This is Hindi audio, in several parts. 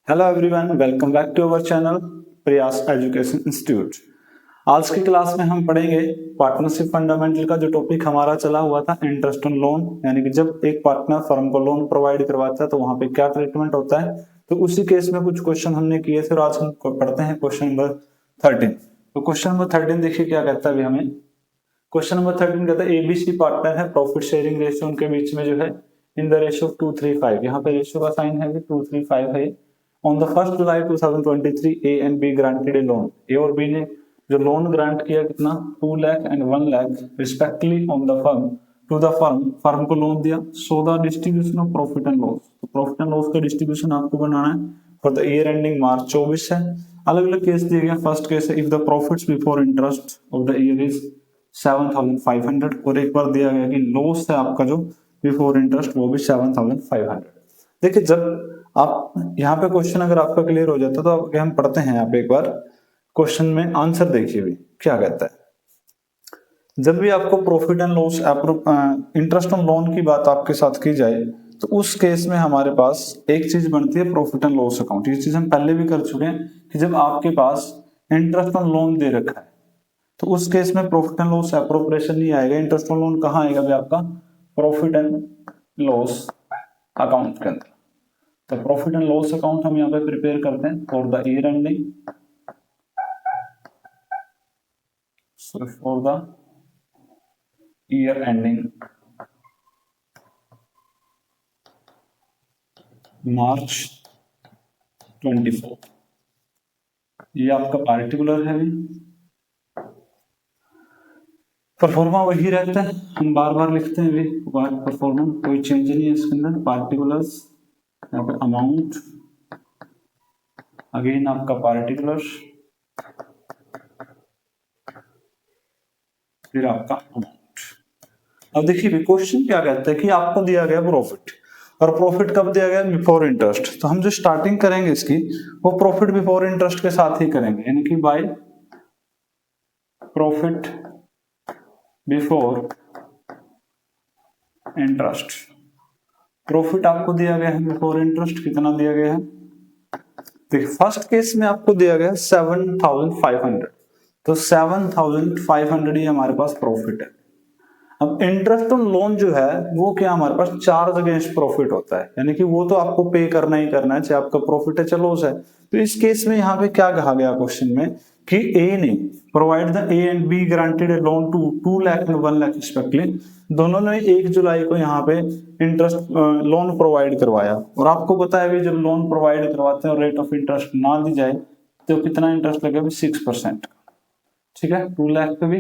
Hello everyone, welcome back to our channel Prayas education institute. आज की क्लास में हम पढ़ेंगे पार्टनरशिप फंडामेंटल का जो टॉपिक हमारा चला हुआ था, इंटरेस्ट ऑन लोन, यानी कि जब एक पार्टनर फर्म को लोन प्रोवाइड करवाता है तो वहां पे क्या ट्रीटमेंट होता है। तो उसी केस में कुछ क्वेश्चन हमने किए थे और आज हम पढ़ते हैं क्वेश्चन नंबर 13। तो क्वेश्चन नंबर 13 देखिए क्या कहता है अभी हमें। क्वेश्चन नंबर 13 कहता है एबीसी पार्टनर है, प्रॉफिट शेयरिंग रेशियो उनके बीच में जो है इन द रेशियो 2:3:5। यहाँ पे रेशियो का साइन है 2:3:5 है। On the 1 July 2023 A and B granted a loan. A और बी ने जो लोन ग्रांट किया कितना 2 lakh and 1 lakh respectively on the firm to the firm को लोन दिया। So the distribution of profit and loss. तो प्रॉफिट एंड लॉस का डिस्ट्रीब्यूशन आपको बनाना है for the year ending March 24 है। अलग अलग केस दिए गए। फर्स्ट केस है if the profits before interest of the year is 7,500 और एक बार दिया गया कि लॉस है आपका जो बिफोर इंटरेस्ट वो भी 7,500। देखिए जब आप यहाँ पे क्वेश्चन अगर आपका क्लियर हो जाता तो आप हम पढ़ते हैं यहाँ पे एक बार क्वेश्चन में आंसर देखिए भी क्या कहता है। जब भी आपको profit and loss interest on loan की बात आपके साथ की जाए तो उस केस में हमारे पास एक चीज बनती है प्रॉफिट एंड लॉस अकाउंट। ये चीज हम पहले भी कर चुके हैं कि जब आपके पास इंटरेस्ट ऑन लोन दे रखा है तो उस केस में प्रॉफिट एंड लॉस एप्रोप्रिएशन नहीं आएगा। इंटरेस्ट ऑन लोन कहाँ आएगा भी आपका प्रॉफिट एंड लॉस अकाउंट के अंदर। तो प्रॉफिट एंड लॉस अकाउंट हम यहाँ पे प्रिपेयर करते हैं for the year ending, for the year ending March 24। ये आपका पार्टिकुलर है भी, परफॉर्मा वही रहता है, हम बार बार लिखते हैं भी परफॉर्मा, कोई चेंज नहीं है इसके अंदर। पार्टिकुलर्स यहाँ पे अमाउंट, अगेन आपका पार्टिकुलर, फिर आपका अमाउंट। अब देखिए क्वेश्चन क्या कहता है कि आपको दिया गया प्रॉफिट, और प्रॉफिट कब दिया गया बिफोर इंटरेस्ट। तो हम जो स्टार्टिंग करेंगे इसकी वो प्रॉफिट बिफोर इंटरेस्ट के साथ ही करेंगे, यानी कि by profit before interest. Profit आपको दिया गया है बिफोर इंटरेस्ट, कितना दिया गया है। देखिए फर्स्ट केस में आपको दिया गया 7,500, तो 7,500 ही हमारे पास प्रॉफिट है। अब इंटरेस्ट ऑन लोन जो है वो क्या हमारे पास चार्ज अगेंस्ट प्रॉफिट होता है, यानी कि वो तो आपको पे करना ही करना है चाहे आपका प्रॉफिट है चाहे लॉस है। तो इस केस में यहाँ पे क्या कहा गया क्वेश्चन में कि ए ने provide the A and B granted a loan to 2 lakh and 1 lakh respectively. दोनों ने 1 जुलाई को यहाँ पे इंटरेस्ट लोन प्रोवाइड करवाया, और आपको पता है जब लोन प्रोवाइड करवाते हैं और रेट ऑफ इंटरेस्ट ना दी जाए तो कितना इंटरेस्ट लगेगा 6%। ठीक है, 2 लाख पे भी,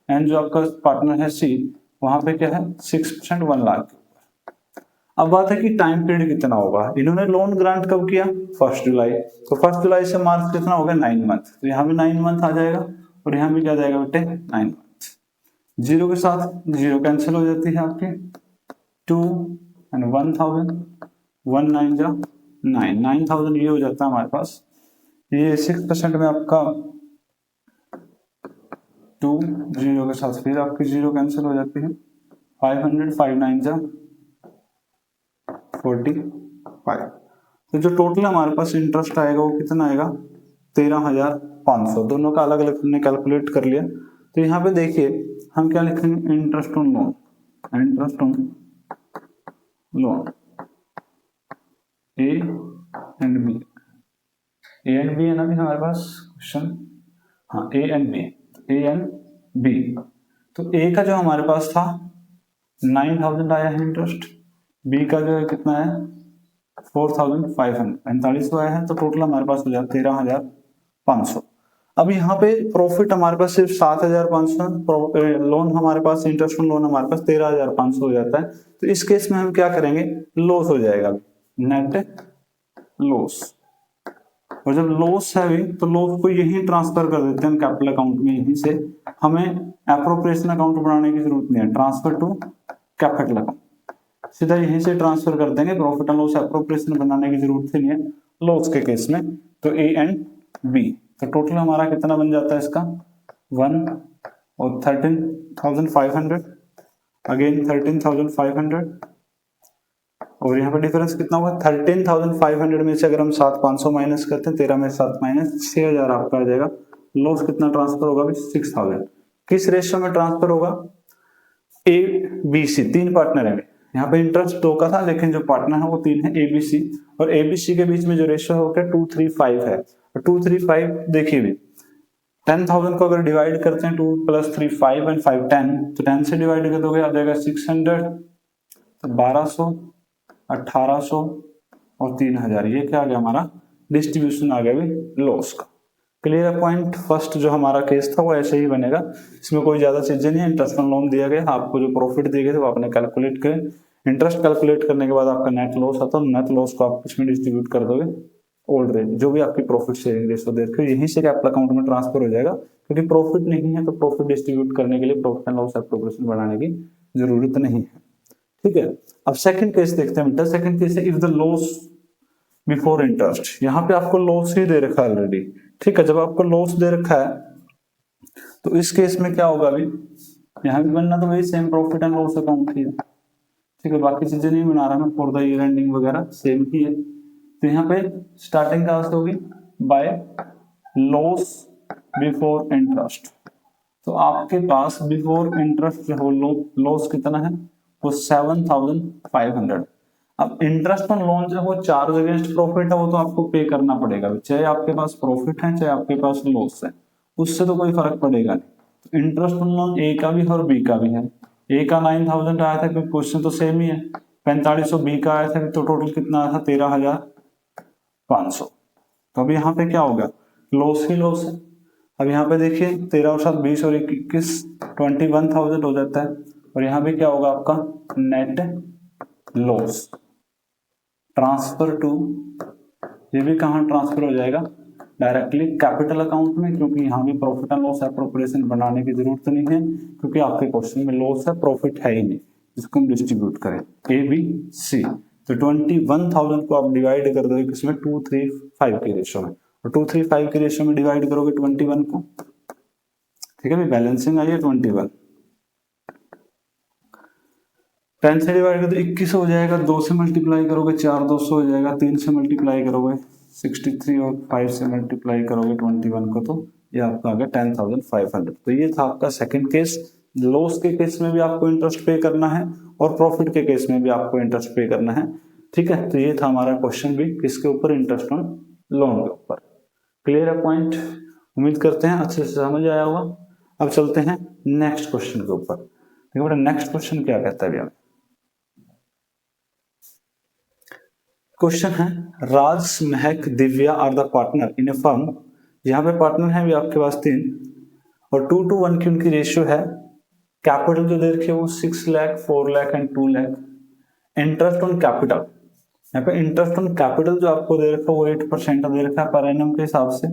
एंड जो आपका पार्टनर है सी वहां पे क्या है 6% 1 लाख। अब बात है कि टाइम पीरियड कितना होगा। इन्होंने लोन ग्रांट कब किया 1 जुलाई, तो 1 जुलाई से मार्च कितना हो गया 9 मंथ। तो यहाँ भी 9 मंथ आ जाएगा और यहाँ भी क्या जाएगा बेटे 9 मंथ। जीरो के साथ जीरो कैंसिल हो जाती है आपकी, 2 एंड 1,000, 1 9 जा 9, 9,000 ये हो जाता है हमारे पास। ये 6% में आपका 2 जीरो के साथ फिर आपकी जीरो कैंसिल हो जाती है, 500, 5 9 जा 45। तो जो टोटल हमारे पास इंटरेस्ट आएगा वो कितना आएगा 13,500। दोनों का अलग अलग हमने कैलकुलेट कर लिया। तो यहाँ पे देखिए हम क्या लिखेंगे interest on loan, interest on loan A and B. A and B है ना भी हमारे पास क्वेश्चन, हाँ A and B, A and B. तो ए का जो हमारे पास था 9,000 आया है इंटरेस्ट, बी का जो है कितना है 4,500, 45 आया है। तो टोटल हमारे पास हो जाता है 13,500। अब यहाँ पे प्रॉफिट हमारे पास सिर्फ 7,500, लोन हमारे पास इंटरेस्ट लोन हमारे पास 13,500 हो जाता है। तो इस केस में हम क्या करेंगे लॉस हो जाएगा, नेट लॉस। और जब लॉस है भी तो लॉस को यही ट्रांसफर कर देते हैं कैपिटल अकाउंट में, यहीं से हमें एप्रोप्रिएशन अकाउंट बनाने की जरूरत नहीं है, ट्रांसफर टू कैपिटल अकाउंट सीधा यहीं से ट्रांसफर कर देंगे। प्रॉफिट एंड लॉस एप्रोप्रिएशन बनाने की जरूरत ही नहीं है लॉस के केस में। तो ए एंड बी, तो टोटल हमारा कितना बन जाता है इसका 1 और 13,500, अगेन 13,500 और यहाँ पे डिफरेंस कितना होगा 13,500 में से अगर हम 7,500 माइनस करते हैं 13 में 7 माइनस 6,000 आपका आ जाएगा। लॉस कितना ट्रांसफर होगा 6,000। किस रेशियो में ट्रांसफर होगा? ए बी सी, तीन पार्टनर है। यहाँ पे इंटरेस्ट 2 का था लेकिन जो पार्टनर है वो 3 है, ए बी सी। और ए बी सी के बीच में जो रेशियो हो गया 235 है। 235 देखिए भी 10,000 को अगर डिवाइड करते हैं 2 + 3 5 एंड 5 10, तो 10 से डिवाइड कर दोगे आ जाएगा 600, तो 1200, 1800 और 3000। ये क्या आ गया हमारा डिस्ट्रीब्यूशन आ गया भी लॉस का। Clear point. फर्स्ट जो हमारा केस था वो ऐसे ही बनेगा, इसमें कोई ज्यादा चीजें नहीं है। इंटरेस्ट ऑन लोन दिया गया, आपको जो प्रॉफिट दिए गए थे वो आपने कैलकुलेट करें। इंटरेस्ट कैलकुलेट करने के बाद आपका नेट लॉस आता है, नेट लॉस को आप इसमें डिस्ट्रीब्यूट कर दोगे ओल्ड रेट, जो भी आपकी प्रॉफिट शेयरिंग रेशियो देख रहे हो यहीं से कैपिटल अकाउंट में ट्रांसफर हो जाएगा। क्योंकि प्रॉफिट नहीं है तो प्रॉफिट डिस्ट्रीब्यूट करने के लिए प्रॉफिट एंड लॉस एप्रोप्रिएशन बढ़ाने की जरूरत नहीं है। ठीक है, अब सेकंड केस देखते हैं बेटा। सेकंड केस है if the loss before interest. यहाँ पे आपको लॉस ही दे रखा है ऑलरेडी। ठीक है, जब आपको लॉस दे रखा है तो इस केस में क्या होगा? अभी यहाँ भी बनना तो वही same profit and loss account ही है। ठीक है, बाकी चीजें नहीं बना रहा मैं, फॉर द ईयर एंडिंग वगैरह सेम ही है। तो यहाँ पे स्टार्टिंग कहां से होगी? By loss before interest. तो आपके पास बिफोर इंटरेस्ट जो लॉस कितना है? वो 7,500। अब इंटरेस्ट ऑन लोन जो वो चार्ज अगेंस्ट प्रॉफिट है, वो तो आपको पे करना पड़ेगा, चाहे आपके पास प्रॉफिट है चाहे आपके पास लॉस है, उससे तो कोई फर्क पड़ेगा नहीं। तो इंटरेस्ट ऑन लोन ए का भी और बी का भी है। ए का 9,000 आया था क्योंकि क्वेश्चन तो सेम ही है। 4500 बी का आया था तो टोटल कितना आया था? 13,500। तो अभी यहाँ पे क्या होगा? लॉस ही लॉस है। अब यहाँ पे देखिए 13 और 7 20 और 21 21,000 हो जाता है। और यहाँ पे क्या होगा आपका? नेट लॉस ट्रांसफर टू, ये भी कहाँ ट्रांसफर हो जाएगा? डायरेक्टली कैपिटल अकाउंट में, क्योंकि यहाँ भी प्रॉफिट एंड लॉस एप्रोप्रिएशन बनाने की जरूरत नहीं है, क्योंकि आपके क्वेश्चन में लॉस है, प्रॉफिट है ही नहीं। इसको हम डिस्ट्रीब्यूट करें ए बी सी, तो 21,000 को आप डिवाइड कर दोगे किसमें? 235 के रेशियो में। और 235 के रेशियो में डिवाइड करोगे 21 को। ठीक है, बैलेंसिंग आई है 21। 10 से डिवाइड कर दो 21 हो जाएगा, 2 से मल्टीप्लाई करोगे 4 200 हो जाएगा, 3 से मल्टीप्लाई करोगे 63 और 5 से मल्टीप्लाई करोगे 21 को, तो ये आपका आ गया 10,500। तो ये था आपका सेकंड केस। लॉस के केस में भी आपको इंटरेस्ट पे करना है और प्रॉफिट के केस में भी आपको इंटरेस्ट पे करना है। ठीक है, तो ये था हमारा क्वेश्चन भी किसके ऊपर? इंटरेस्ट ऑन लोन के ऊपर। क्लियर है पॉइंट? उम्मीद करते हैं अच्छे से समझ आया होगा। अब चलते हैं नेक्स्ट क्वेश्चन के ऊपर। देखो बेटा नेक्स्ट क्वेश्चन क्या कहता है? क्वेश्चन है Raj, Mahak, Divya are the partner in a firm. यहाँ पे पार्टनर है भी आपके पास 3 और 2 to 1 की उनकी रेशियो है। कैपिटल जो दे रखी है वो 6 lakh, 4 lakh and 2 lakh. Interest on capital, यहाँ पे इंटरेस्ट ऑन कैपिटल जो आपको दे रखा है वो 8% दे रखा है पर एनम के हिसाब से।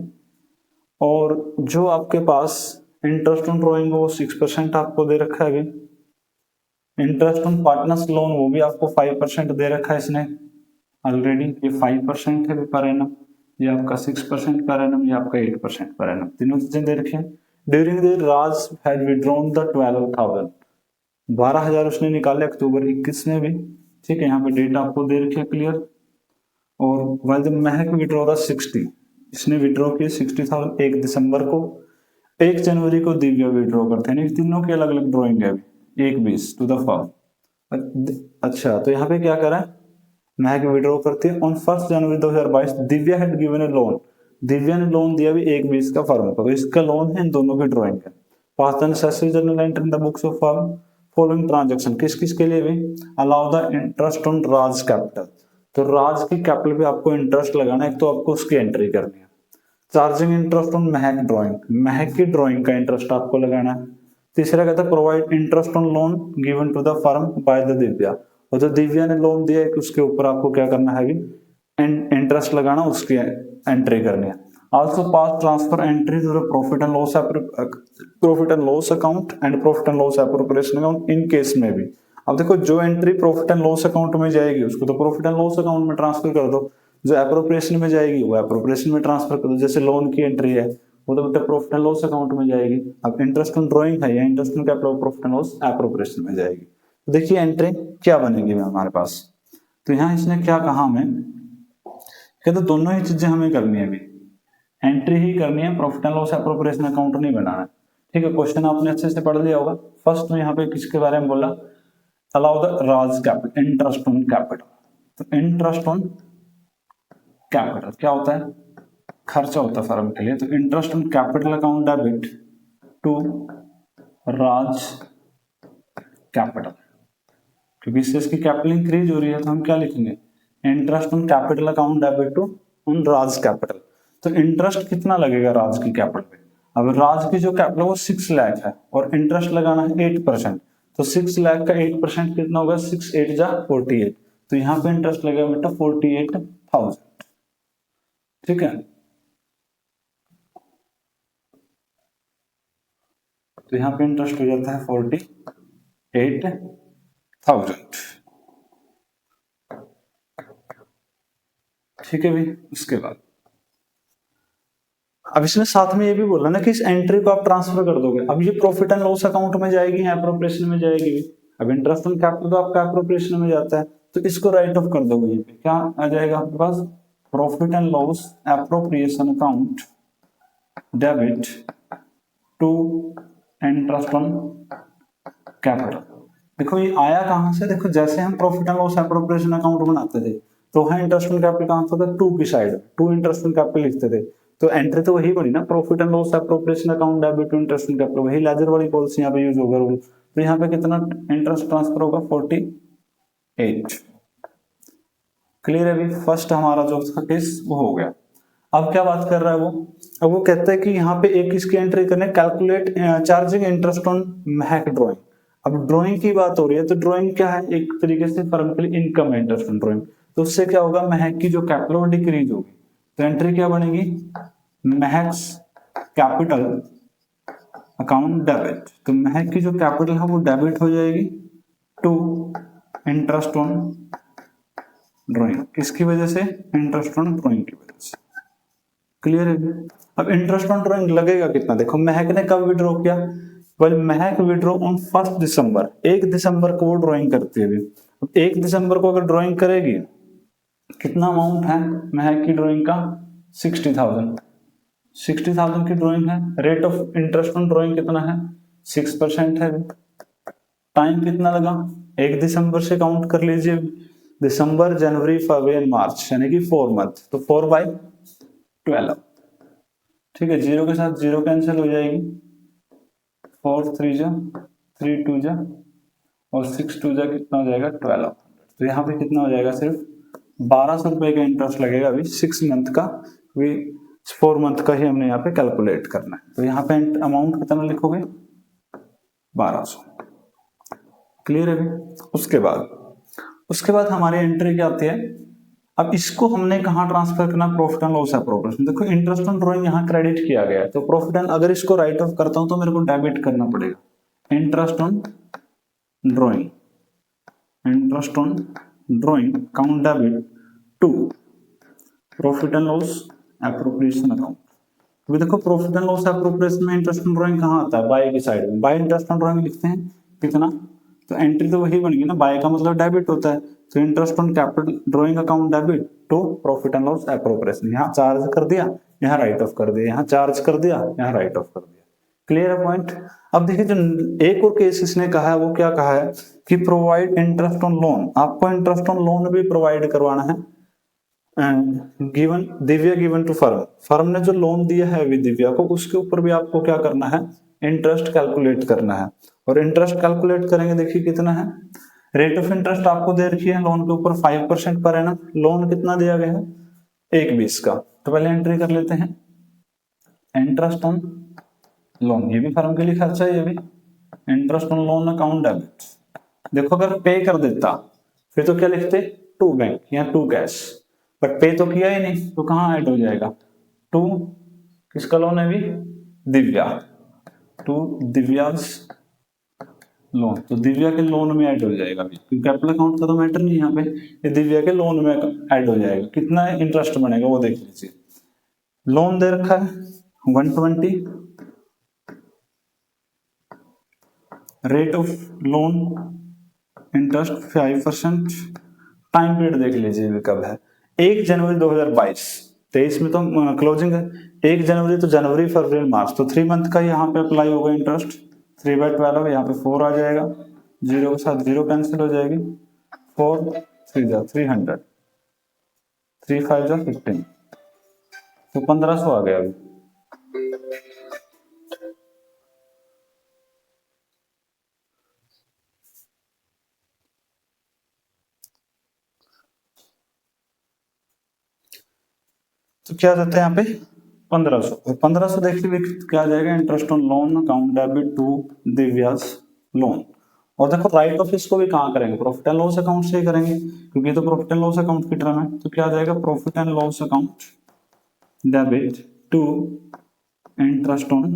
और जो आपके पास इंटरेस्ट ऑन ड्रॉइंग वो 6% आपको दे रखा है। अभी इंटरेस्ट ऑन पार्टनर्स लोन वो भी आपको 5% दे रखा है इसने ऑलरेडी। ये 5% है पर एनम, ये आपका 6% पर एनम, ये आपका 8% पर एनम, तीनों चीजें दे रखी हैं। During the Raj had withdrawn the 12,000, 12,000 उसने निकाले अक्टूबर 21 में भी। ठीक है, यहाँ पे डेट आपको दे रखी है क्लियर। और while the Mahak withdraw the 60, इसने विड्रॉ किए 60,000 1 दिसंबर को। 1 जनवरी को दिव्या विड्रॉ करते हैं। तीनों की अलग अलग ड्रॉइंग है। 1/20 टू द फर्म। अच्छा, तो यहाँ पे क्या करा है? महक विड्रॉ करती है on 1 January 2022। Divya had given A loan, Divya ने लोन दिया भी 1/20 का फर्म को, तो इसका लोन है, इन दोनों की ड्रॉइंग है। Pass the necessary journal entry in the books of firm following transaction, किस किस के लिए भी? Allow the interest on Raj capital, तो राज की कैपिटल पे आपको इंटरेस्ट लगाना है, एक तो आपको उसकी एंट्री करनी है। Charging interest on Mahak drawing, महक की ड्रॉइंग का इंटरेस्ट आपको लगाना है। तीसरा कहता है provide interest on loan given to the firm by the Divya, और जो दिव्या ने लोन दिया है उसके ऊपर आपको क्या करना है? इंटरेस्ट लगाना, उसकी एंट्री करनी है। Also pass transfer entry to the profit and loss account and profit and loss appropriation account in case में भी। अब देखो जो entry profit and loss account में जाएगी उसको तो प्रॉफिट एंड लॉस अकाउंट में ट्रांसफर कर दो, जो एप्रोप्रिएशन में जाएगी वो एप्रोप्रिएशन में ट्रांसफर कर दो। जैसे लोन की एंट्री है वो तो बेटा प्रॉफिट एंड लॉस अकाउंट में जाएगी। अब इंटरेस्ट ऑन ड्रॉइंग है या interest on capital profit and loss appropriation में जाएगी। तो देखिए एंट्री क्या बनेगी हमारे पास? तो यहाँ इसने क्या कहा हमें, कहते दोनों ही चीजें हमें करनी है, अभी एंट्री ही करनी है, profit and loss appropriation account नहीं बनाना है। ठीक है, क्वेश्चन आपने अच्छे से पढ़ लिया होगा। फर्स्ट में यहाँ पे किसके बारे में बोला, allow the Raj capital, interest on capital. तो इंटरेस्ट ऑन कैपिटल क्या होता है, खर्चा होता है फर्म के लिए। तो interest on capital account debit to Raj capital, क्योंकि इससे इसकी कैपिटल इंक्रीज हो रही है, तो हम क्या लिखेंगे, interest on capital account debit to on Raj capital. तो इंटरेस्ट कितना लगेगा राज की कैपिटल पे, अब राज की जो कैपिटल वो 6 लाख है और इंटरेस्ट लगाना है 8%, तो 6 लाख का 8% कितना होगा, 6 8 जा 48, तो यहाँ पे इंटरेस्ट लगेगा बेटा 48,000। ठीक है, तो यहाँ पे इंटरेस्ट हो जाता है 48,000। ठीक है भाई, उसके बाद अब इसमें साथ में ये भी बोला ना कि इस एंट्री को आप ट्रांसफर कर दोगे। अब ये प्रॉफिट एंड लॉस अकाउंट में जाएगी, एप्रोप्रिएशन में जाएगी भी। अब इंटरेस्ट ऑन कैपिटल तो आपका एप्रोप्रिएशन में जाता है, तो इसको राइट ऑफ कर दोगे। ये पे क्या आ जाएगा आपके पास, profit and loss appropriation account debit to interest on capital. देखो ये आया कहां से, देखो जैसे हम profit and loss appropriation account बनाते थे तो वहां इंटरेस्ट ऑन कैपिटल कहां होता था, टू की साइड, टू इंटरेस्ट ऑन कैपिटल लिखते थे, तो एंट्री तो वही बनी ना, profit and loss appropriation account debit to interest on capital, वही लेजर वाली पॉलिसी यहाँ पे यूज होगा रूल। तो यहाँ पे कितना इंटरेस्ट ट्रांसफर होगा, 48। क्लियर है भी, फर्स्ट हमारा जो था केस वो हो गया। अब क्या बात कर रहा है वो, अब वो कहता है कि यहाँ पे एक इसकी एंट्री करने, calculate charging interest on Mahak drawing. अब ड्राइंग की बात हो रही है, तो ड्राइंग क्या है, एक तरीके से फर्म के लिए इनकम है इंटरेस्ट ऑन ड्राइंग। तो उससे क्या होगा, महक की जो कैपिटल वो डिक्रीज होगी, तो एंट्री क्या बनेगी, महक कैपिटल अकाउंट डेबिट। तो महक की जो कैपिटल है वो डेबिट हो जाएगी टू इंटरेस्ट ऑन ड्राइंग। किसकी वजह से, इंटरेस्ट ऑन ड्राइंग की वजह से। क्लियर है। अब इंटरेस्ट ऑन ड्राइंग लगेगा कितना, देखो महक ने कब विड्रॉ किया, वेल महक विड्रॉ ऑन 1 दिसंबर, 1 दिसंबर को वो ड्राइंग करती है। अब 1 दिसंबर को अगर ड्राइंग करेगी, कितना अमाउंट है महक की ड्राइंग का, 60,000 की ड्राइंग है। Rate of interest on drawing कितना है, 6% है। टाइम कितना लगा, 1 दिसंबर से काउंट कर लीजिए, दिसंबर जनवरी फरवरी मार्च, यानी कि 4 मंथ, तो 4/12। ठीक है, जीरो के साथ जीरो कैंसिल हो जाएगी, 4 3 जा 3 2 जा और 6 2 जा कितना हो जाएगा, 1200। तो यहाँ पे कितना हो जाएगा, सिर्फ 1200 रुपए का इंटरेस्ट लगेगा अभी 6 मंथ का, 4 मंथ का ही हमने यहाँ पे कैलकुलेट करना है। तो यहाँ पे अमाउंट कितना लिखोगे, 1200। क्लियर है। उसके बाद हमारी एंट्री क्या आती है, अब इसको हमने कहाँ ट्रांसफर करना, प्रॉफिट एंड लॉस एप्रोप्रिएशन। देखो इंटरेस्ट ऑन ड्राइंग यहाँ क्रेडिट किया गया है, तो प्रॉफिट एंड, अगर इसको राइट ऑफ करता हूं तो मेरे को डेबिट करना पड़ेगा। Interest on drawing, interest on drawing account debit to profit and loss appropriation account. तो देखो प्रॉफिट एंड लॉस एप्रोप्रिएशन में इंटरेस्ट ऑन ड्राइंग कहाँ आता है, बाय की साइड में, बाय इंटरेस्ट ऑन ड्राइंग लिखते हैं कितना, तो एंट्री तो वही बनेगी ना, बाय का मतलब डेबिट होता है, तो interest on capital drawing account debit to profit and loss appropriation. यहाँ चार्ज कर दिया, यहाँ राइट ऑफ कर दिया, यहाँ चार्ज कर दिया, यहाँ राइट ऑफ कर दिया। क्लियर है पॉइंट। अब देखिए जो एक और केस इसने कहा है, वो क्या कहा है कि प्रोवाइड इंटरेस्ट ऑन लोन, आपको इंटरेस्ट ऑन लोन भी प्रोवाइड करवाना है। Given Divya given to firm ने जो लोन दिया है अभी दिव्या को, उसके ऊपर भी आपको क्या करना है, इंटरेस्ट कैलकुलेट करना है। और इंटरेस्ट कैलकुलेट करेंगे, देखिए कितना है, रेट ऑफ इंटरेस्ट आपको दे रखी है लोन के ऊपर 5% पर एनम। लोन कितना दिया गया है, 1/20 का। तो पहले एंट्री कर लेते हैं, इंटरेस्ट ऑन लोन, ये भी फर्म के लिए खर्चा है, ये भी interest on loan account debit. देखो अगर पे कर देता फिर तो क्या लिखते, टू बैंक या टू कैश, बट पे तो किया ही नहीं, तो कहाँ ऐड हो जाएगा, टू किसका लोन है, भी दिव्या, टू दिव्याज लोन, तो दिव्या के लोन में ऐड हो जाएगा अभी, क्योंकि कैपिटल अकाउंट का तो मैटर नहीं यहाँ पे, ये दिव्या के लोन में ऐड हो जाएगा। कितना इंटरेस्ट बनेगा वो देख लीजिए। लोन दे रखा है 120, rate of loan interest 5%, time period देख लीजिए भी कब है, 1 जनवरी 2022, 23 में तो क्लोजिंग है, 1 जनवरी तो जनवरी फरवरी मार्च, तो 3 मंथ का यहाँ पे अप्लाई होगा इंटरेस्ट, 3/12 यहाँ पे 4 आ जाएगा, 0 के साथ 0 कैंसिल हो जाएगी, 4 3 जा 300, 3 5 जा 15, तो 1500 आ गया अभी। तो क्या देते हैं यहाँ पे 1500, 1500 देखिए क्या आ जाएगा, interest on loan account debit to Divya's loan. और देखो राइट ऑफ इसको भी कहाँ करेंगे, प्रॉफिट एंड लॉस अकाउंट से ही करेंगे, क्योंकि तो प्रॉफिट एंड लॉस अकाउंट की टर्म है। तो क्या आ जाएगा, profit and loss account debit to interest on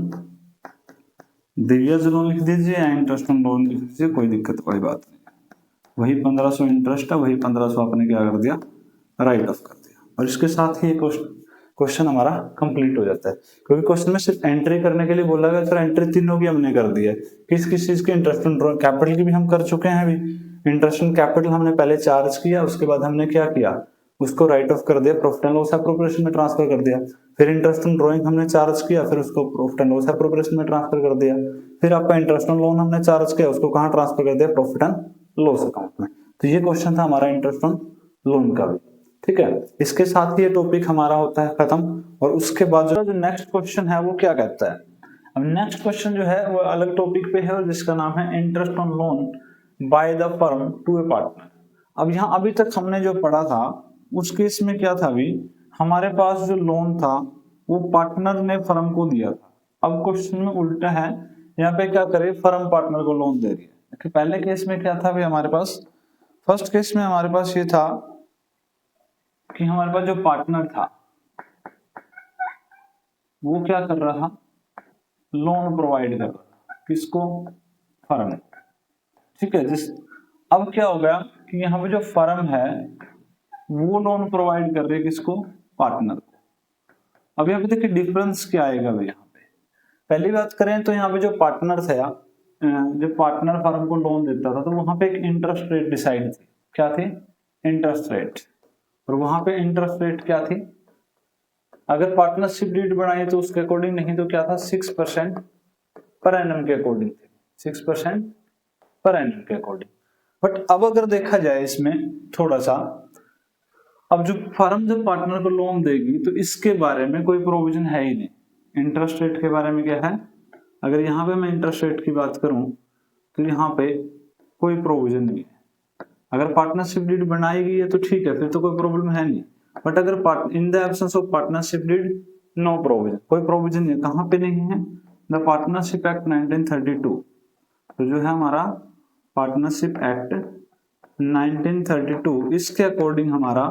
Divya's loan लिख दीजिए या इंटरेस्ट ऑन लोन लिख दीजिए, कोई दिक्कत कोई बात नहीं। वही 1500 इंटरेस्ट है, वही 1500 आपने क्या कर दिया, राइट ऑफ कर दिया। और इसके साथ ही क्वेश्चन हमारा कंप्लीट हो जाता है, क्योंकि क्वेश्चन में सिर्फ एंट्री करने के लिए बोला गया, तो एंट्री तीनों की हमने कर दी है। किस किस चीज की, इंटरेस्ट ऑन कैपिटल की भी हम कर चुके हैं अभी। इंटरेस्ट ऑन कैपिटल हमने पहले चार्ज किया, उसके बाद हमने क्या किया, उसको राइट ऑफ कर दिया, प्रॉफिट एंड लॉस एप्रोप्रिएशन में ट्रांसफर कर दिया। फिर इंटरेस्ट ऑन ड्रॉइंग हमने चार्ज किया, फिर उसको प्रॉफिट एंड लॉस एप्रोप्रिएशन में ट्रांसफर कर दिया। फिर आपका इंटरेस्ट ऑन लोन हमने चार्ज किया, उसको कहाँ ट्रांसफर कर दिया, प्रॉफिट एंड लॉस अकाउंट में। तो ये क्वेश्चन था हमारा इंटरेस्ट ऑन लोन का भी, ठीक है। इसके साथ ही ये टॉपिक हमारा होता है खत्म। और उसके बाद जो नेक्स्ट क्वेश्चन है वो क्या कहता है, अब नेक्स्ट क्वेश्चन जो है वो अलग टॉपिक पे है, और जिसका नाम है interest on loan by the firm to a partner. अब यहाँ अभी तक हमने जो पढ़ा था उस केस में क्या था, अभी हमारे पास जो लोन था वो पार्टनर ने फर्म को दिया था। अब क्वेश्चन में उल्टा है, यहाँ पे क्या करे, फर्म पार्टनर को लोन दे रही है। पहले केस में क्या था, हमारे पास फर्स्ट केस में हमारे पास ये था कि हमारे पास जो पार्टनर था वो क्या कर रहा था, लोन प्रोवाइड कर रहा था, किसको, फर्म, ठीक है। अब क्या हो गया कि यहाँ पे जो फर्म है वो लोन प्रोवाइड कर रही है किसको, पार्टनर को। अब यहाँ पे देखिए डिफरेंस क्या आएगा भाई, यहाँ पे पहली बात करें तो यहाँ पे जो पार्टनर था, जो पार्टनर फर्म को लोन देता था, तो वहां पे एक इंटरेस्ट रेट डिसाइड थी, क्या थी, इंटरेस्ट रेट। और वहां पे इंटरेस्ट रेट क्या थी, अगर पार्टनरशिप डीड बनाई तो उसके अकॉर्डिंग, नहीं तो क्या था, 6% पर एनम के अकॉर्डिंग थी, 6% पर एनम के अकॉर्डिंग। बट अब अगर देखा जाए इसमें थोड़ा सा, अब जो फर्म जब पार्टनर को लोन देगी तो इसके बारे में कोई प्रोविजन है ही नहीं। इंटरेस्ट रेट के बारे में क्या है, अगर यहाँ पे मैं इंटरेस्ट रेट की बात करूं तो यहाँ पे कोई प्रोविजन नहीं है। अगर पार्टनरशिप डीड बनाई गई है तो ठीक है, फिर तो कोई प्रॉब्लम है नहीं। बट अगर in the absence of partnership deed, no provision, कोई प्रोविजन नहीं है। कहाँ पे नहीं है, द पार्टनरशिप एक्ट 1932, तो जो है हमारा पार्टनरशिप एक्ट 1932, इसके अकॉर्डिंग हमारा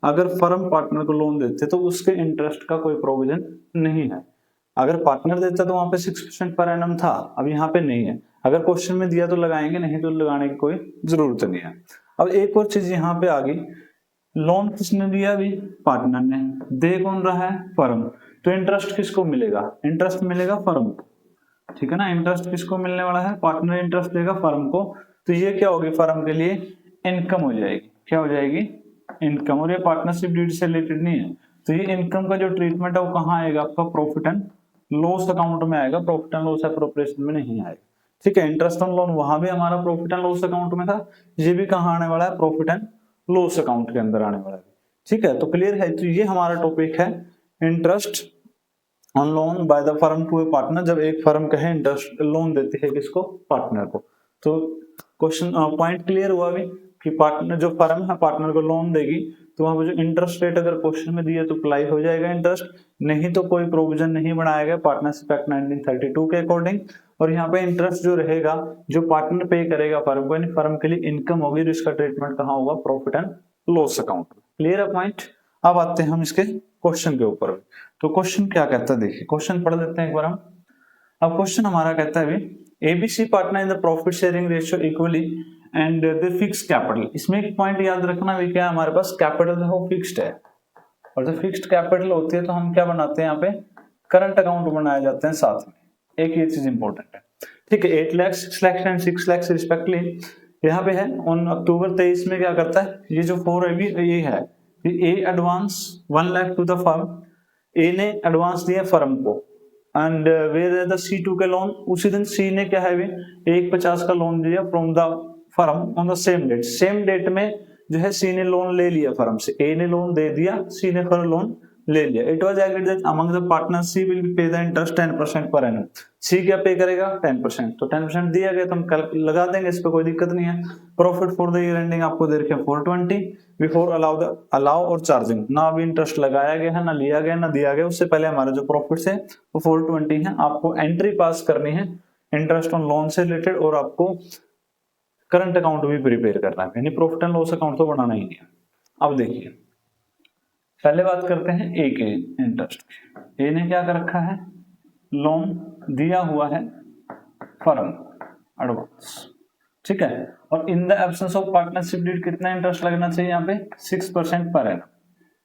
अगर फर्म पार्टनर को लोन देते तो उसके इंटरेस्ट का कोई प्रोविजन नहीं है। अगर पार्टनर देता तो वहां पे 6% पर एनम था, अब यहाँ पे नहीं है। अगर क्वेश्चन में दिया तो लगाएंगे, नहीं तो लगाने की कोई जरूरत नहीं है। अब एक और चीज यहाँ पे आ गई, लोन किसने दिया, अभी पार्टनर ने, दे कौन रहा है, फर्म। तो इंटरेस्ट किसको मिलेगा, इंटरेस्ट मिलेगा फर्म को, ठीक है ना। इंटरेस्ट किसको मिलने वाला है, पार्टनर इंटरेस्ट देगा फर्म को। तो ये क्या होगी, फर्म के लिए इनकम हो जाएगी, क्या हो जाएगी, इनकम। और ये पार्टनरशिप डीड से रिलेटेड नहीं है, तो ये इनकम का जो ट्रीटमेंट है वो कहाँ आएगा, आपका प्रॉफिट एंड लॉस अकाउंट में आएगा, प्रॉफिट एंड लॉस एप्रोप्रिएशन में नहीं आएगा, ठीक है। इंटरेस्ट ऑन लोन वहां भी हमारा प्रॉफिट एंड लॉस अकाउंट में था, ये भी कहाँ आने वाला है, प्रॉफिट एंड लॉस अकाउंट के अंदर आने वाला है, ठीक है। तो क्लियर है, तो ये हमारा टॉपिक है interest on loan by the firm to a partner. जब एक फर्म कहे इंटरेस्ट लोन देती है किसको, पार्टनर को। तो क्वेश्चन पॉइंट क्लियर हुआ अभी कि पार्टनर, जो फर्म है पार्टनर को लोन देगी तो वहां पर जो इंटरेस्ट रेट अगर क्वेश्चन में दिया तो अप्लाई हो जाएगा इंटरेस्ट, नहीं तो कोई प्रोविजन नहीं बनाया गया पार्टनरशिप एक्ट 1932 के अकॉर्डिंग। और यहाँ पे इंटरेस्ट जो रहेगा, जो पार्टनर पे करेगा फर्म को, यानी फर्म के लिए इनकम होगी, और इसका ट्रीटमेंट कहाँ होगा, profit and loss account. Clear है पॉइंट। अब आते हैं हम इसके क्वेश्चन के ऊपर। तो क्वेश्चन क्या कहता है, देखिए क्वेश्चन पढ़ लेते हैं एक बार हम। अब क्वेश्चन हमारा कहता है ABC partner in the profit sharing ratio equally and the fix capital. इसमें एक पॉइंट याद रखना भी, क्या हमारे पास कैपिटल है वो फिक्स्ड है, और जब फिक्स्ड कैपिटल होती है तो हम क्या बनाते हैं, यहाँ पे करंट अकाउंट बनाए जाते हैं साथ में। एक ये चीज इंपॉर्टेंट है, ठीक है। 8 लाख 6 लाख एंड 6 लाख रिस्पेक्टिवली यहाँ पे है ऑन अक्टूबर 23 में क्या करता है, ये जो 4 है ये है A advance 1 lakh to the firm, A ने एडवांस दिया फर्म को, एंड वेयर द C2 के लोन, उसी दिन सी ने क्या है 150 का लोन दिया from the firm on the same date में जो है सी ने लोन ले लिया फर्म से, ए ने लोन दे दिया, सी ने फिर लोन ले लिया। It was agreed that among the partners she will pay the interest 10% per annum. सी क्या पे करेगा 10%, तो 10% दिया गया तो हम लगा देंगे, इस पे कोई दिक्कत नहीं है। Profit for the year ending आपको दे रखे 420 बिफोर अलाउ और चार्जिंग, ना अभी इंटरेस्ट लगाया गया है, ना लिया गया, ना दिया गया, उससे पहले हमारा जो प्रॉफिट है वो 420 है। आपको एंट्री पास करनी है इंटरेस्ट ऑन लोन से रिलेटेड, और आपको करंट अकाउंट भी प्रिपेयर करना है, यानी प्रॉफिट एंड लॉस अकाउंट तो बनाना ही नहीं है। अब देखिए पहले बात करते हैं ए के इंटरेस्ट की। ए ने क्या कर रखा है, लोन दिया हुआ है फर्म एडवांस, ठीक है, और in the absence of partnership deed कितना इंटरेस्ट लगना चाहिए यहाँ पे 6% पर एनम।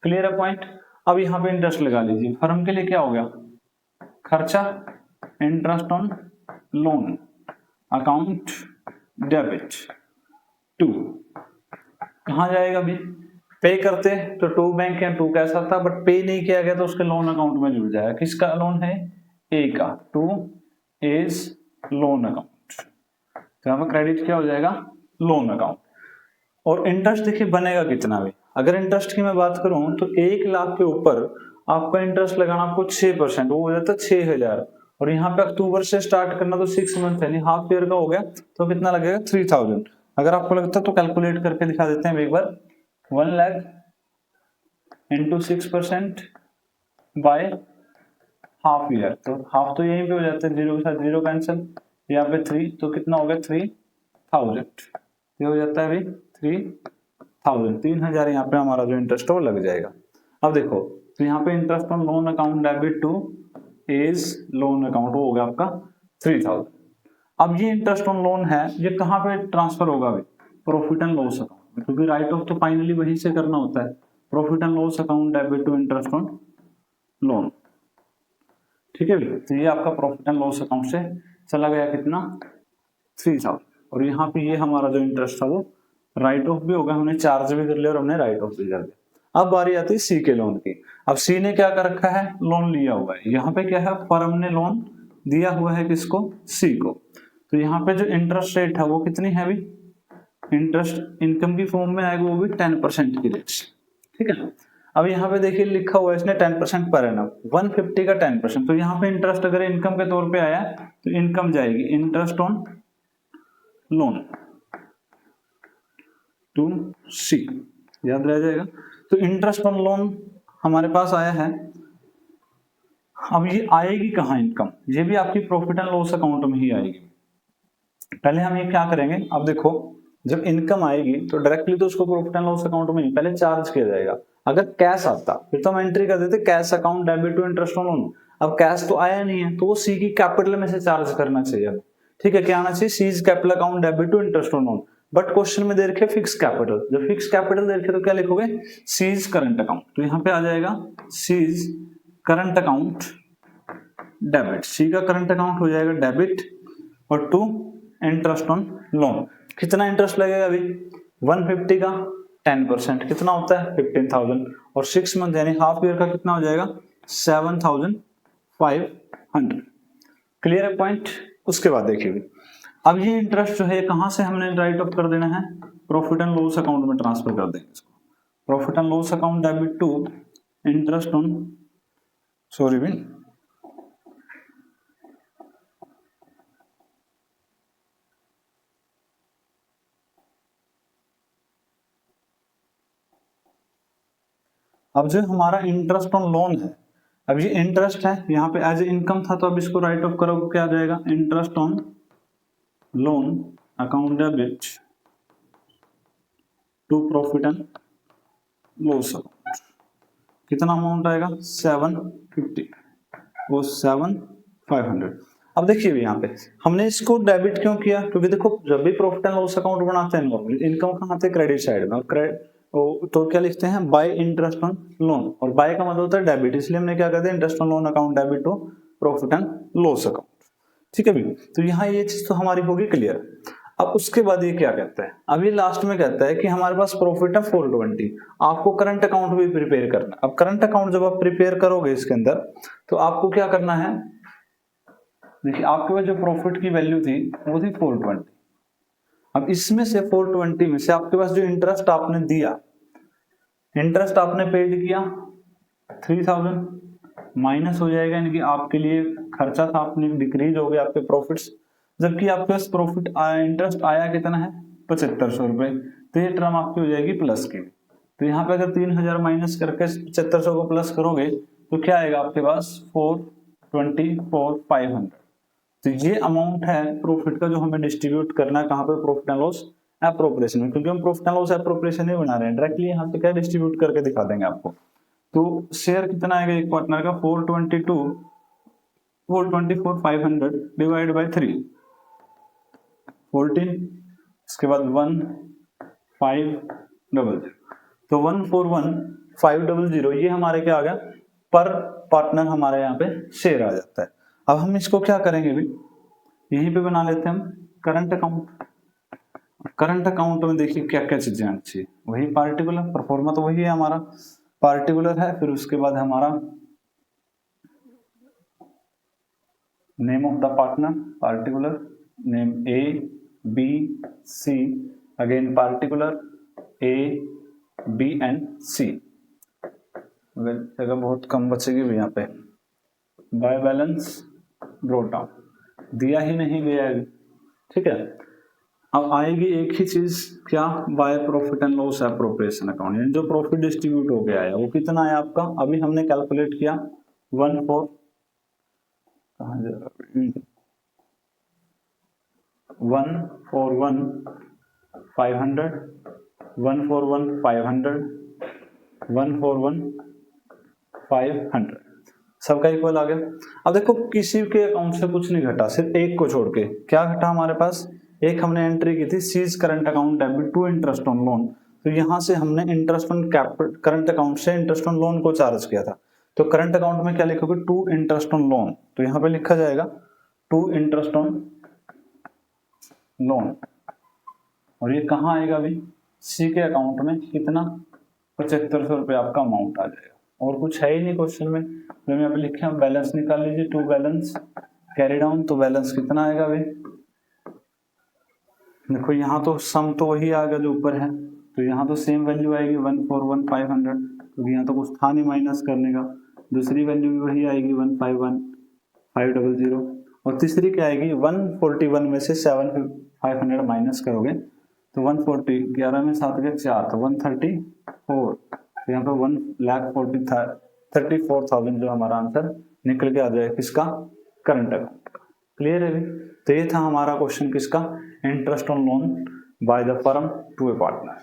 क्लियर है पॉइंट। अब यहाँ पे इंटरेस्ट लगा लीजिए, फर्म के लिए क्या हो गया खर्चा, interest on loan account debit to, कहाँ जाएगा अभी, पे करते तो टू बैंक या टू कैश आता, बट पे नहीं किया गया तो उसके लोन अकाउंट में जुड़ जाएगा। किसका लोन है, ए का, टू एज लोन अकाउंट, तो यहाँ पर क्रेडिट क्या हो जाएगा लोन अकाउंट। और इंटरेस्ट देखिए बनेगा कितना भी, अगर इंटरेस्ट की मैं बात करूं तो 1 लाख के ऊपर आपका इंटरेस्ट लगाना आपको 6%, वो हो जाता है 6000, और यहाँ पे अक्टूबर से स्टार्ट करना तो 6 मंथ यानी हाफ ईयर का हो गया, तो कितना लगेगा 3000। अगर आपको लगता है तो कैलकुलेट करके दिखा देते हैं एक बार, 1 lakh into 6% by half year, तो हाफ तो यहीं पे हो जाता है, जीरो के साथ जीरो कैंसिल, यहाँ पे 3, तो कितना हो गया 3000, ये हो जाता है अभी 3000 यहाँ पे हमारा जो इंटरेस्ट है वो लग जाएगा। अब देखो तो यहाँ पे interest on loan account debit to as loan account हो गया आपका 3000। अब ये इंटरेस्ट ऑन लोन है, ये कहाँ पे ट्रांसफर होगा अभी, प्रॉफिट एंड लॉस अकाउंट, क्योंकि राइट ऑफ तो फाइनली वहीं से करना होता है, profit and loss account debit to interest on loan, ठीक है। तो ये आपका प्रॉफिट एंड लॉस अकाउंट से चला गया कितना 3000, और यहाँ पे ये हमारा जो इंटरेस्ट था वो राइट ऑफ भी होगा, हमने चार्ज भी कर लिया और हमने राइट ऑफ भी कर दिया। अब बारी आती है सी के लोन की। अब सी ने क्या कर रखा है, लोन लिया हुआ है, यहाँ पे क्या है फर्म ने लोन दिया हुआ है किसको, सी को, तो यहाँ पे जो इंटरेस्ट रेट है वो कितनी है अभी, इंटरेस्ट इनकम की फॉर्म में आएगा वो भी 10% की रेट से, ठीक है। अब यहाँ पे देखिए लिखा हुआ है इसने 10% पर एनम, 150 का 10%, तो यहाँ पे इंटरेस्ट अगर इनकम के तौर पे आया तो इनकम जाएगी इंटरेस्ट ऑन लोन टू सी, याद रह जाएगा। तो इंटरेस्ट ऑन लोन हमारे पास आया है, अब ये आएगी कहाँ इनकम, ये भी आपकी प्रॉफिट एंड लॉस अकाउंट में ही आएगी। पहले हम ये क्या करेंगे, अब देखो जब इनकम आएगी तो डायरेक्टली तो उसको प्रॉफिट एंड लॉस अकाउंट में नहीं, पहले चार्ज किया जाएगा। अगर कैश आता फिर तो हम एंट्री कर देते cash account debit to interest on loan, अब कैश तो आया नहीं है तो वो सी की कैपिटल में से चार्ज करना चाहिए, ठीक है। क्या आना चाहिए, सीज capital account debit to interest on loan, but question में दे रखे फिक्स कैपिटल, जब फिक्स कैपिटल दे रखे तो क्या लिखोगे, सीज करंट अकाउंट, तो यहाँ पे आ जाएगा सीज करंट अकाउंट डेबिट, सी का करंट अकाउंट हो जाएगा डेबिट, और टू इंटरेस्ट ऑन लोन, कितना इंटरेस्ट लगेगा अभी 150 का 10% कितना होता है 15000, और 6 मंथ यानी हाफ ईयर का कितना हो जाएगा 7500। क्लियर है पॉइंट। उसके बाद देखिए अब ये इंटरेस्ट जो है कहां से हमने राइट ऑफ कर देना है, प्रॉफिट एंड लॉस अकाउंट में ट्रांसफर कर देंगे इसको, profit and loss account debit to interest on अब जो हमारा इंटरेस्ट ऑन लोन है, अब ये इंटरेस्ट है यहाँ पे एज ए इनकम था, तो अब इसको राइट ऑफ करोगे क्या आ जाएगा, interest on loan account debit to profit and loss account, कितना अमाउंट आएगा 750 वो 7500। अब देखिए यहाँ पे हमने इसको डेबिट क्यों किया, क्योंकि देखो जब भी प्रॉफिट एंड लॉस अकाउंट बनाते हैं नॉर्मली इनकम कहाँ आते हैं क्रेडिट साइड में, तो क्या लिखते हैं बाय इंटरेस्ट ऑन लोन, और बाय का मतलब होता है डेबिट, इसलिए हमने क्या कर दिया interest on loan account debit to profit and loss account, ठीक है भी। तो यहाँ ये चीज तो हमारी होगी क्लियर। अब उसके बाद ये क्या कहता है, अभी लास्ट में कहता है कि हमारे पास प्रॉफिट है 420, आपको करंट अकाउंट भी प्रिपेयर करना। अब करंट अकाउंट जब आप प्रिपेयर करोगे इसके अंदर, तो आपको क्या करना है, देखिए आपके पास जो प्रॉफिट की वैल्यू थी वो थी 420। अब इसमें से 420 में से आपके पास जो इंटरेस्ट आपने दिया, इंटरेस्ट आपने पेड किया 3000 माइनस हो जाएगा, यानी कि आपके लिए खर्चा था, आपने डिक्रीज हो गया आपके प्रॉफिट्स, जबकि आपके पास प्रॉफिट इंटरेस्ट आया कितना है 7500 रुपए, तो ये टर्म आपकी हो जाएगी प्लस की। तो यहाँ पे अगर 3000 माइनस करके 7500 को प्लस करोगे तो क्या आएगा आपके पास 424,500। तो ये अमाउंट है प्रॉफिट का जो हमें डिस्ट्रीब्यूट करना है कहाँ पे, प्रॉफिट एंड लॉस एप्रोप्रिएशन में, क्योंकि हम प्रॉफिट एंड लॉस एप्रोप्रिएशन ही बना रहे हैं, डायरेक्टली यहाँ पे क्या डिस्ट्रीब्यूट करके दिखा देंगे आपको। तो शेयर कितना आएगा एक पार्टनर का 424,500 डिवाइड बाय 3 14, इसके बाद 1500, तो 141,500 ये हमारे क्या आ गया, पर पार्टनर हमारे यहाँ पे शेयर आ जाता है। अब हम इसको क्या करेंगे भी, यहीं पे बना लेते हैं हम करंट अकाउंट। करंट अकाउंट में देखिए क्या क्या चीजें आनी चाहिए, वही पार्टिकुलर, परफॉर्मा तो वही है हमारा, पार्टिकुलर है, फिर उसके बाद हमारा name of the partner, particular name A B C, again particular A B and C, जगह बहुत कम बचेगी भी यहाँ पे। बाय बैलेंस ब्रोट डाउन, दिया ही नहीं गया है, ठीक है। अब आएगी एक ही चीज, क्या, bye profit and loss appropriation account, यानी जो प्रॉफिट डिस्ट्रीब्यूट हो गया है वो कितना है आपका, अभी हमने कैलकुलेट किया 141,500, 141,500 सबका इक्वल आ गया। अब देखो किसी के अकाउंट से कुछ नहीं घटा, सिर्फ एक को छोड़ के, क्या घटा हमारे पास, एक हमने एंट्री की थी सीज current account debit to interest on loan, तो यहां से हमने interest on capital current account से इंटरेस्ट ऑन लोन को चार्ज किया था, तो करंट अकाउंट में क्या लिखोगे, टू इंटरेस्ट ऑन लोन, तो यहाँ पे लिखा जाएगा टू इंटरेस्ट ऑन लोन, और ये कहाँ आएगा अभी, सी के अकाउंट में, कितना 7500 रुपये आपका अमाउंट आ जाएगा, और कुछ है ही नहीं क्वेश्चन में। तो यहाँ पे लिखे हम बैलेंस निकाल लीजिए, टू बैलेंस कैरी डाउन, तो बैलेंस कितना आएगा भाई, देखो यहाँ तो सम तो वही आ गया जो ऊपर है, तो यहाँ तो सेम वैल्यू आएगी 141,500, क्योंकि यहाँ तो कुछ था नहीं माइनस करने का, दूसरी वैल्यू भी वही आएगी 151,500, और तीसरी क्या आएगी 141 में से 7,500 माइनस करोगे तो 140, 11 में 7 के 4, तो 134, तो यहाँ पे 1,34,000 जो हमारा आंसर निकल के आ जाएगा किसका, करंट अकाउंट का। क्लियर है? तो ये था हमारा क्वेश्चन किसका, interest on loan by the firm to a partner.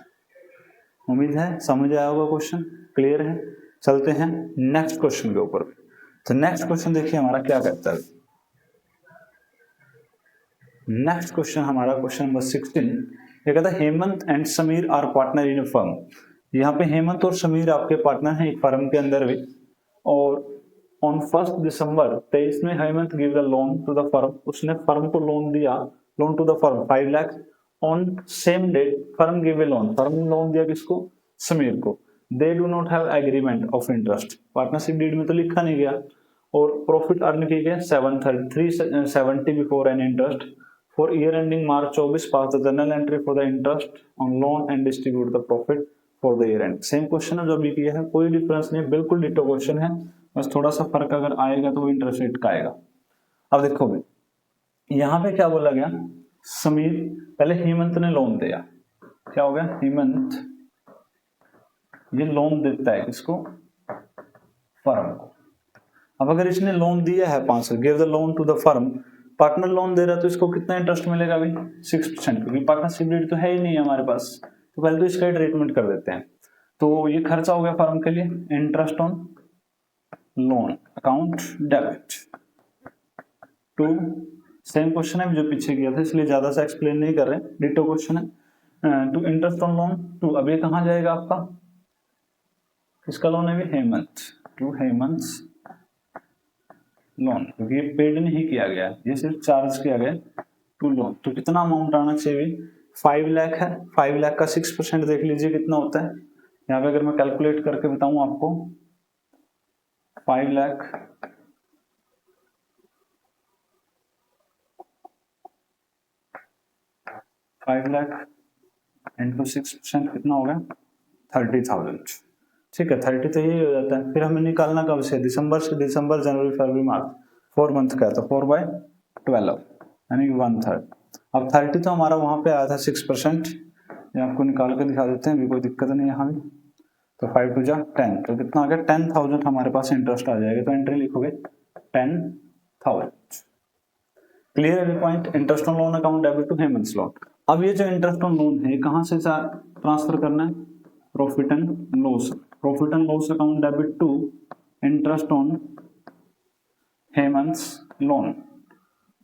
उम्मीद है समझ आया होगा क्वेश्चन, क्लियर है। चलते हैं नेक्स्ट क्वेश्चन के ऊपर। तो नेक्स्ट क्वेश्चन देखिए हमारा क्या कहता है। नेक्स्ट क्वेश्चन हमारा क्वेश्चन नंबर 16, ये कहता है Hemant and Sameer are partner in a firm. यहाँ पे हेमंत और समीर आपके पार्टनर हैं एक फर्म के अंदर भी, और ऑन 1 दिसंबर 23 में Hemant give the loan to the firm, उसने फर्म को लोन दिया, लोन टू द फर्म 5 लाख। On same date firm give a loan, firm ने लोन दिया किसको, समीर को। They do not have agreement of interest, partnership deed में तो लिखा नहीं गया, और प्रॉफिट अर्न की गया 370 before an interest for year ending March 24, pass the journal entry for the interest on loan and distribute the profit for the year and. Same question है जो अभी किया है, कोई डिफरेंस नहीं, बिल्कुल डिटो क्वेश्चन है, बस थोड़ा सा फर्क अगर आएगा तो वो इंटरेस्ट रेट का आएगा। अब देखो भाई यहाँ पे क्या बोला गया, समीर, पहले हेमंत ने लोन दिया, क्या हो गया, हेमंत ये लोन देता है किसको, फर्म को। अब अगर इसने लोन दिया है 500, give the loan to the firm, partner loan दे रहा है तो इसको कितना इंटरेस्ट मिलेगा भाई 6%, क्योंकि पार्टनरशिप डीड तो है ही नहीं हमारे पास, तो पहले तो इसका ट्रीटमेंट कर देते हैं। तो ये खर्चा हो गया फर्म के लिए, interest on loan account debit to, same question है जो पीछे किया था इसलिए ज्यादा सा एक्सप्लेन नहीं कर रहे, डिटो क्वेश्चन है, to interest on loan to. अब ये कहाँ जाएगा आपका, किसका लोन है भी, हेमंत, टू हेमंत लोन, क्योंकि ये पेड नहीं किया गया, ये सिर्फ चार्ज किया गया टू लोन, तो कितना अमाउंट आना चाहिए, 5 लाख है, 5 लाख का 6% देख लीजिए कितना होता है। यहाँ पे अगर मैं कैलकुलेट करके बताऊं आपको, 5 लाख इंटू 6% कितना हो गया, 30,000। ठीक है, 30 तो यही हो जाता है। फिर हमें निकालना कब से, दिसंबर से, दिसंबर जनवरी फरवरी मार्च, 4 मंथ का है, तो 4/12 यानी 1/3। अब 30 तो हमारा वहां पे आया था 6%, ये आपको निकाल के दिखा देते हैं, भी कोई दिक्कत नहीं यहाँ भी। तो 5 2 जा 10, तो कितना आ गया, 10,000 हमारे पास इंटरेस्ट आ जाएगा। तो एंट्री लिखोगे 10,000। क्लियर है point. Interest on loan account debit to Hemant loan. अब ये जो इंटरेस्ट ऑन लोन है कहां से ट्रांसफर करना है, profit and loss, profit and loss account debit to interest on Hemant loan.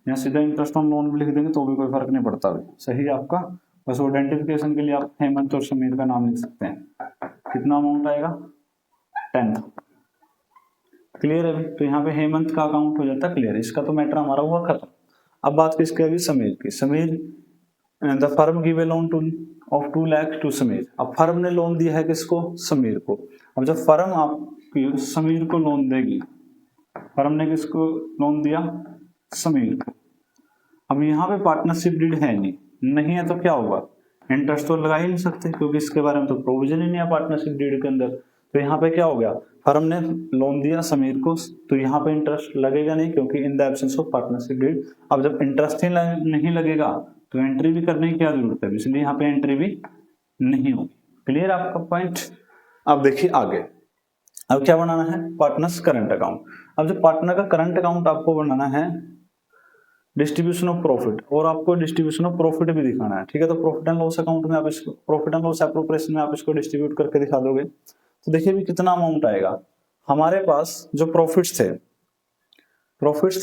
यहाँ सीधा इंटरेस्ट ऑन लोन भी लिख देंगे तो भी कोई फर्क नहीं पड़ता, सही है आपका। बस आइडेंटिफिकेशन के लिए आप हेमंत और समीर का नाम लिख सकते हैं। कितना अमाउंट आएगा, 10। क्लियर है। तो यहाँ पे हेमंत का अकाउंट हो जाता है क्लियर, इसका तो मैटर हमारा हुआ खत्म। अब बात किसकी अभी, समीर की। Sameer, the firm give a loan to of 2 lakh to Sameer. अब फर्म ने लोन दिया है किसको, समीर को। अब जब फर्म आपकी समीर को लोन देगी, फर्म ने किसको लोन दिया, समीर को। अब यहाँ पे पार्टनरशिप डीड है नहीं है तो क्या होगा, इंटरेस्ट तो लगा ही नहीं सकते क्योंकि इसके बारे में तो प्रोविजन ही नहीं है पार्टनरशिप डीड के अंदर। तो यहाँ पे क्या हो गया, फर्म ने लोन दिया समीर को, तो यहाँ पे इंटरेस्ट लगेगा नहीं क्योंकि in the absence of partnership deed. अब जब इंटरेस्ट ही नहीं लगेगा तो एंट्री भी करने की क्या जरूरत है, इसलिए यहाँ पे एंट्री भी नहीं होगी। क्लियर आपका पॉइंट। अब देखिए आगे, अब क्या बनाना है, पार्टनर्स करंट अकाउंट। अब जो पार्टनर का करंट अकाउंट आपको बनाना है, डिस्ट्रीब्यूशन ऑफ प्रॉफिट, और आपको डिस्ट्रीब्यूशन ऑफ प्रॉफिट भी दिखाना है। ठीक है, तो प्रॉफिट एंड लॉस अकाउंट में आप इसको, प्रॉफिट एंड लॉस एप्रोप्रिएशन में आप इसको डिस्ट्रीब्यूट करके दिखा दोगे तो देखिए भी कितना अमाउंट आएगा। हमारे पास जो प्रॉफिट्स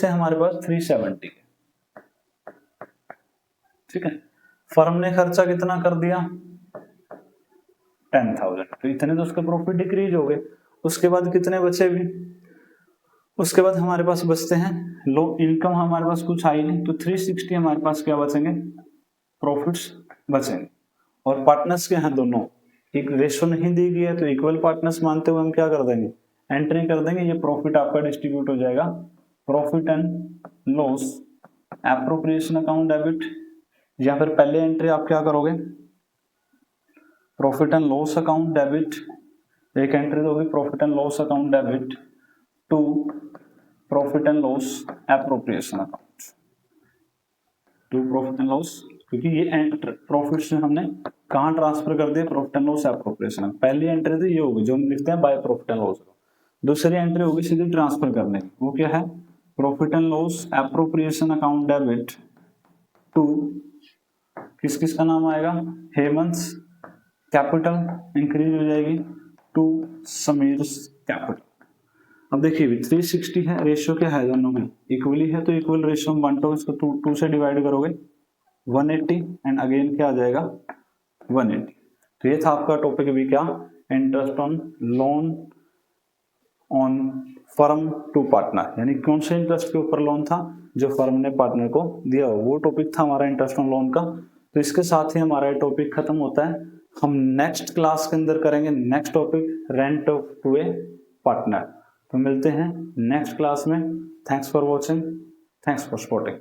थे हमारे पास 370। ठीक है, फर्म ने खर्चा कितना कर दिया, 10,000, तो इतने तो उसके प्रॉफिट डिक्रीज हो गए। उसके बाद कितने बचे भी, उसके बाद हमारे पास बचते हैं लो इनकम, हमारे पास कुछ आई नहीं, तो 360 हमारे पास क्या बचेंगे, प्रॉफिट्स बचेंगे। और पार्टनर्स के हैं दोनों, एक रेशो नहीं दी गई है तो इक्वल पार्टनर्स मानते हुए हम क्या कर देंगे, एंट्री कर देंगे। ये प्रॉफिट आपका डिस्ट्रीब्यूट हो जाएगा profit and loss appropriation account debit, या फिर पहले एंट्री आप क्या करोगे, profit and loss account debit, एक एंट्री दोगे profit and loss account debit to profit and loss appropriation account, to profit and loss, क्योंकि ये प्रॉफिट से हमने कहाँ ट्रांसफर कर दिया, प्रॉफिट एंड लॉस एप्रोप्रिएशन। पहली एंट्री तो ये होगी जो हम लिखते हैं बाय प्रॉफिट एंड लॉस, दूसरी एंट्री होगी सीधे ट्रांसफर करने की, वो क्या है, profit and loss appropriation account debit to, किस किस का नाम आएगा, हेमंत कैपिटल इंक्रीज हो जाएगी टू समीर कैपिटल। अब देखिए भी 360 है, रेशियो क्या है दोनों में इक्वली है, तो इक्वल रेशियो में बांटो, इसको 2 से डिवाइड करोगे 180 एंड अगेन क्या आ जाएगा 180। तो ये था आपका टॉपिक भी क्या, interest on loan on firm to partner, यानी कौन से इंटरेस्ट के ऊपर लोन था जो फर्म ने पार्टनर को दिया हो, वो टॉपिक था हमारा इंटरेस्ट ऑन लोन का। तो इसके साथ ही हमारा ये टॉपिक खत्म होता है। हम नेक्स्ट क्लास के अंदर करेंगे next topic, rent to a partner. तो मिलते हैं नेक्स्ट क्लास में। Thanks for watching, thanks for supporting.